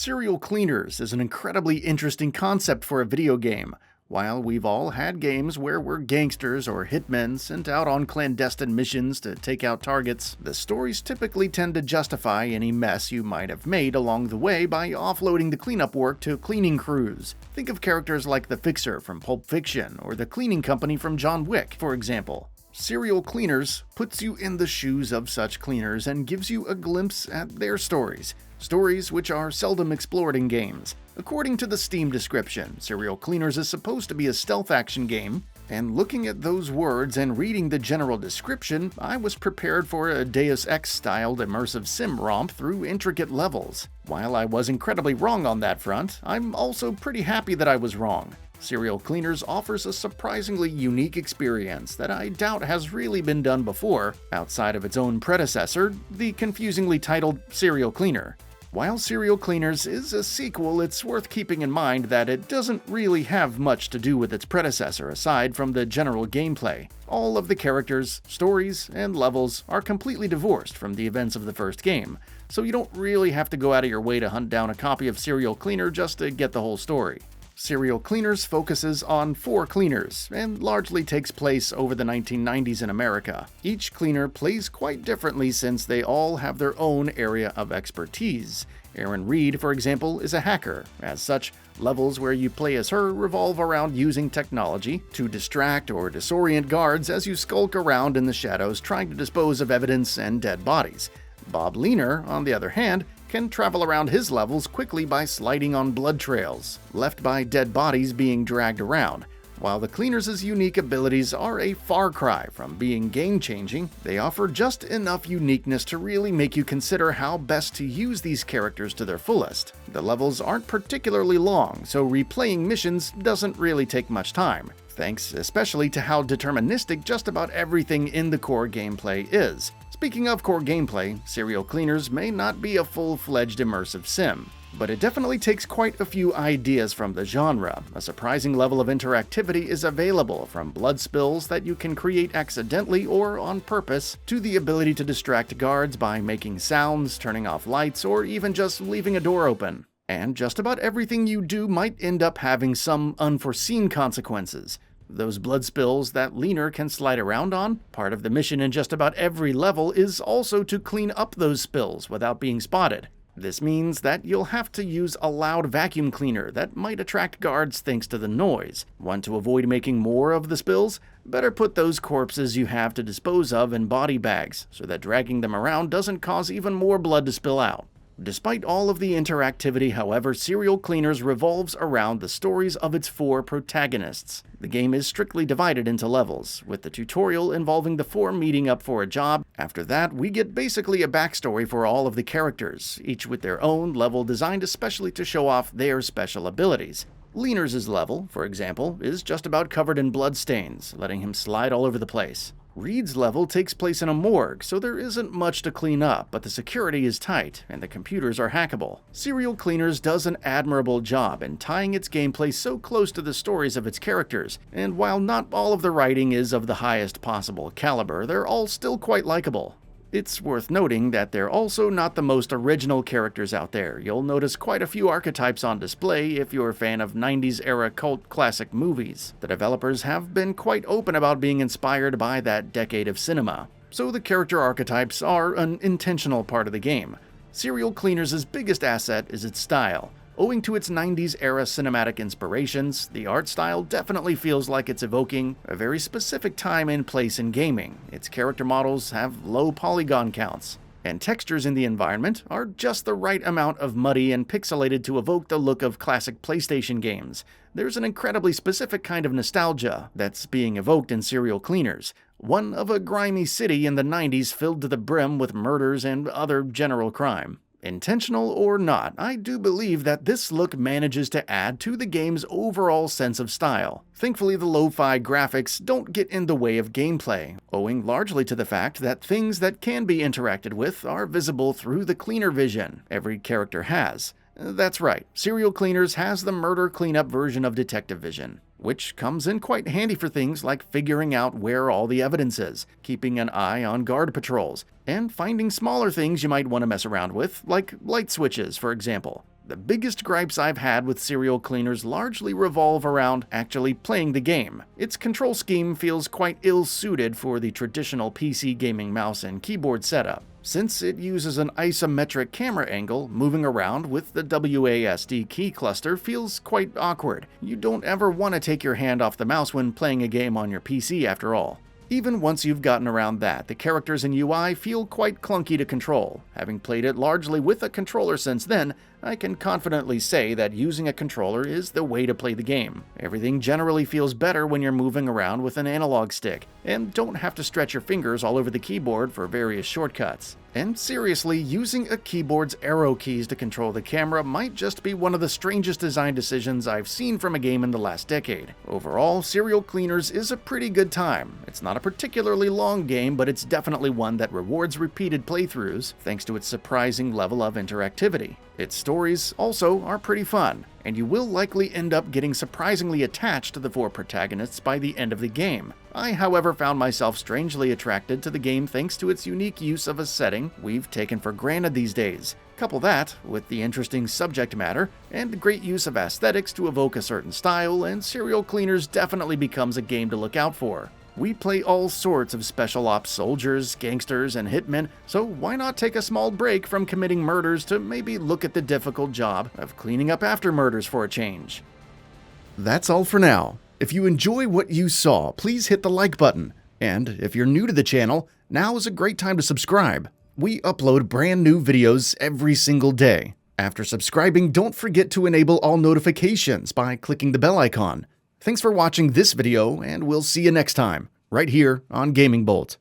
Serial cleaners is an incredibly interesting concept for a video game. While we've all had games where we're gangsters or hitmen sent out on clandestine missions to take out targets, the stories typically tend to justify any mess you might have made along the way by offloading the cleanup work to cleaning crews. Think of characters like the Fixer from Pulp Fiction or the cleaning company from John Wick, for example. Serial Cleaners puts you in the shoes of such cleaners and gives you a glimpse at their stories which are seldom explored in games. According to the Steam description, Serial Cleaners is supposed to be a stealth action game, and looking at those words and reading the general description, I was prepared for a Deus Ex-styled immersive sim romp through intricate levels. While I was incredibly wrong on that front, I'm also pretty happy that I was wrong. Serial Cleaners offers a surprisingly unique experience that I doubt has really been done before, outside of its own predecessor, the confusingly titled Serial Cleaner. While Serial Cleaners is a sequel, it's worth keeping in mind that it doesn't really have much to do with its predecessor aside from the general gameplay. All of the characters, stories, and levels are completely divorced from the events of the first game, so you don't really have to go out of your way to hunt down a copy of Serial Cleaner just to get the whole story. Serial Cleaners focuses on 4 cleaners, and largely takes place over the 1990s in America. Each cleaner plays quite differently since they all have their own area of expertise. Erin Reed, for example, is a hacker. As such, levels where you play as her revolve around using technology to distract or disorient guards as you skulk around in the shadows trying to dispose of evidence and dead bodies. Bob Leaner, on the other hand, can travel around his levels quickly by sliding on blood trails, left by dead bodies being dragged around. While the Cleaners' unique abilities are a far cry from being game-changing, they offer just enough uniqueness to really make you consider how best to use these characters to their fullest. The levels aren't particularly long, so replaying missions doesn't really take much time, thanks especially to how deterministic just about everything in the core gameplay is. Speaking of core gameplay, Serial Cleaners may not be a full-fledged immersive sim, but it definitely takes quite a few ideas from the genre. A surprising level of interactivity is available, from blood spills that you can create accidentally or on purpose, to the ability to distract guards by making sounds, turning off lights, or even just leaving a door open. And just about everything you do might end up having some unforeseen consequences. Those blood spills that Leaner can slide around on, part of the mission in just about every level is also to clean up those spills without being spotted. This means that you'll have to use a loud vacuum cleaner that might attract guards thanks to the noise. Want to avoid making more of the spills? Better put those corpses you have to dispose of in body bags, so that dragging them around doesn't cause even more blood to spill out. Despite all of the interactivity, however, Serial Cleaners revolves around the stories of its 4 protagonists. The game is strictly divided into levels, with the tutorial involving the 4 meeting up for a job. After that, we get basically a backstory for all of the characters, each with their own level designed especially to show off their special abilities. Leaner's level, for example, is just about covered in bloodstains, letting him slide all over the place. Reed's level takes place in a morgue, so there isn't much to clean up, but the security is tight, and the computers are hackable. Serial Cleaners does an admirable job in tying its gameplay so close to the stories of its characters, and while not all of the writing is of the highest possible caliber, they're all still quite likable. It's worth noting that they're also not the most original characters out there. You'll notice quite a few archetypes on display if you're a fan of 90s era cult classic movies. The developers have been quite open about being inspired by that decade of cinema, so the character archetypes are an intentional part of the game. Serial Cleaners' biggest asset is its style. Owing to its 90s era cinematic inspirations, the art style definitely feels like it's evoking a very specific time and place in gaming. Its character models have low polygon counts, and textures in the environment are just the right amount of muddy and pixelated to evoke the look of classic PlayStation games. There's an incredibly specific kind of nostalgia that's being evoked in Serial Cleaners, one of a grimy city in the 90s filled to the brim with murders and other general crime. Intentional or not, I do believe that this look manages to add to the game's overall sense of style. Thankfully, the lo-fi graphics don't get in the way of gameplay, owing largely to the fact that things that can be interacted with are visible through the cleaner vision every character has. That's right, Serial Cleaners has the murder cleanup version of detective vision, which comes in quite handy for things like figuring out where all the evidence is, keeping an eye on guard patrols, and finding smaller things you might want to mess around with, like light switches, for example. The biggest gripes I've had with serial cleaners largely revolve around actually playing the game. Its control scheme feels quite ill-suited for the traditional PC gaming mouse and keyboard setup. Since it uses an isometric camera angle, moving around with the WASD key cluster feels quite awkward. You don't ever want to take your hand off the mouse when playing a game on your PC after all. Even once you've gotten around that, the characters and UI feel quite clunky to control. Having played it largely with a controller since then, I can confidently say that using a controller is the way to play the game. Everything generally feels better when you're moving around with an analog stick, and don't have to stretch your fingers all over the keyboard for various shortcuts. And seriously, using a keyboard's arrow keys to control the camera might just be one of the strangest design decisions I've seen from a game in the last decade. Overall, Serial Cleaners is a pretty good time. It's not a particularly long game, but it's definitely one that rewards repeated playthroughs thanks to its surprising level of interactivity. Its stories also are pretty fun, and you will likely end up getting surprisingly attached to the four protagonists by the end of the game. I, however, found myself strangely attracted to the game thanks to its unique use of a setting we've taken for granted these days. Couple that with the interesting subject matter and the great use of aesthetics to evoke a certain style, and Serial Cleaners definitely becomes a game to look out for. We play all sorts of special ops soldiers, gangsters, and hitmen, so why not take a small break from committing murders to maybe look at the difficult job of cleaning up after murders for a change? That's all for now. If you enjoy what you saw, please hit the like button. And if you're new to the channel, now is a great time to subscribe. We upload brand new videos every single day. After subscribing, don't forget to enable all notifications by clicking the bell icon. Thanks for watching this video, and we'll see you next time, right here on GamingBolt.